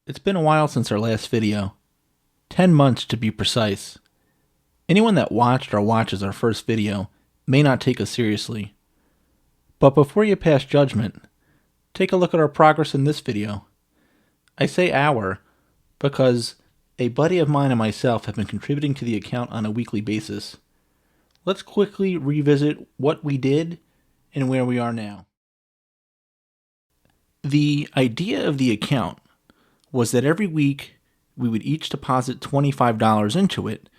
It's been a while since our last video. 10 months to be precise. Anyone that watched or watches our first video may not take us seriously. But before you pass judgment, take a look at our progress in this video. I say our because a buddy of mine and myself have been contributing to the account on a weekly basis. Let's quickly revisit what we did and where we are now. The idea of the account was that every week we would each deposit $25 into it,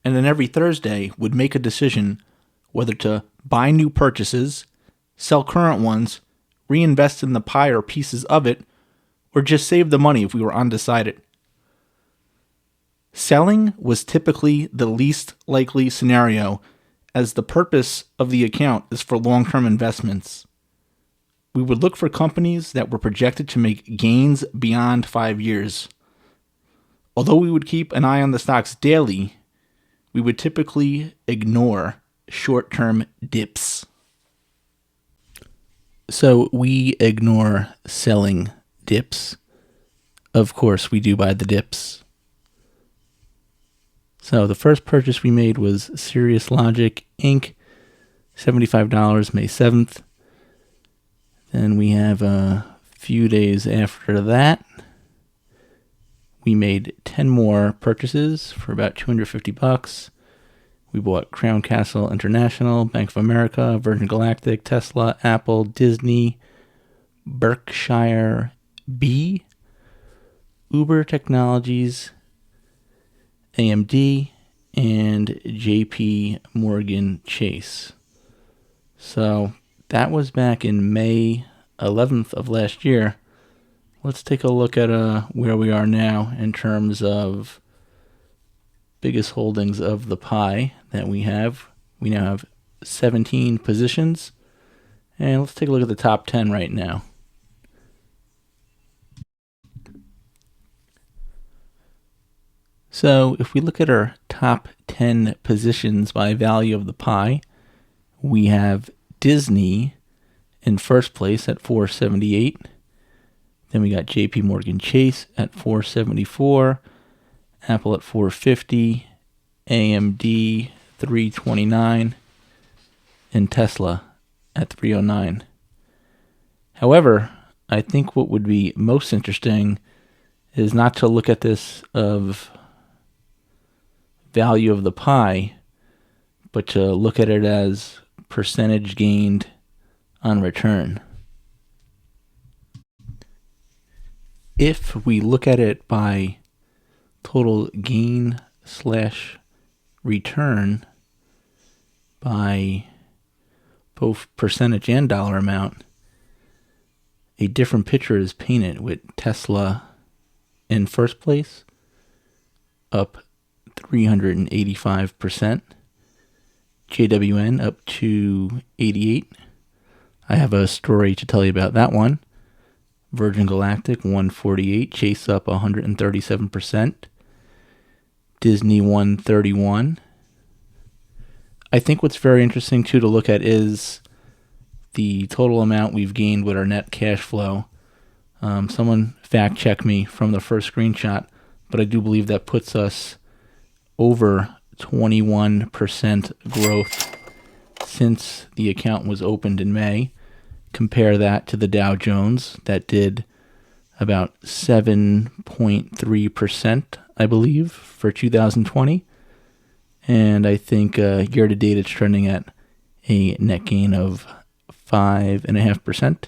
and then every Thursday would make a decision whether to buy new purchases, sell current ones, reinvest in the pie or pieces of it, or just save the money if we were undecided. Selling was typically the least likely scenario, as the purpose of the account is for long-term investments. We would look for companies that were projected to make gains beyond 5 years. Although we would keep an eye on the stocks daily, we would typically ignore short-term dips. So we ignore selling dips. Of course, we do buy the dips. So the first purchase we made was Cirrus Logic Inc. $75, May 7th. Then we have a few days after that, we made 10 more purchases for about $250. We bought Crown Castle International, Bank of America, Virgin Galactic, Tesla, Apple, Disney, Berkshire B, Uber Technologies, AMD, and JP Morgan Chase. So that was back in May 11th of last year. Let's take a look at where we are now in terms of biggest holdings of the pie that we have. We now have 17 positions. And let's take a look at the top 10 right now. So if we look at our top 10 positions by value of the pie, we have Disney in first place at $478. Then we got JP Morgan Chase at $474, Apple at $450, AMD $329, and Tesla at $309. However, I think what would be most interesting is not to look at this of value of the pie, but to look at it as percentage gained on return. If we look at it by total gain / return by both percentage and dollar amount, a different picture is painted with Tesla in first place, up 385%. JWN up to 88. I have a story to tell you about that one. Virgin Galactic 148, Chase up 137%. Disney 131. I think what's very interesting too to look at is the total amount we've gained with our net cash flow. Someone fact checked me from the first screenshot, but I do believe that puts us over 21% growth since the account was opened in May. Compare that to the Dow Jones that did about 7.3%, I believe, for 2020. And I think year to date it's trending at a net gain of 5.5%.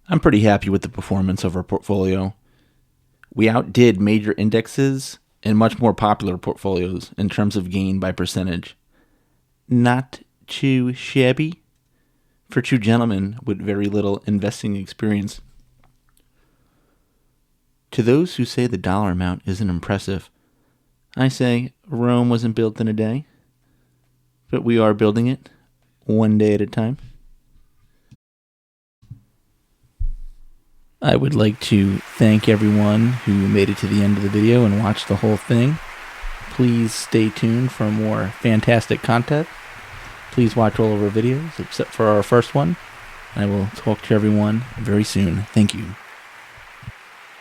I'm pretty happy with the performance of our portfolio. We outdid major indexes and much more popular portfolios in terms of gain by percentage. Not too shabby for two gentlemen with very little investing experience. To those who say the dollar amount isn't impressive, I say Rome wasn't built in a day, but we are building it one day at a time. I would like to thank everyone who made it to the end of the video and watched the whole thing. Please stay tuned for more fantastic content. Please watch all of our videos except for our first one. I will talk to everyone very soon. Thank you.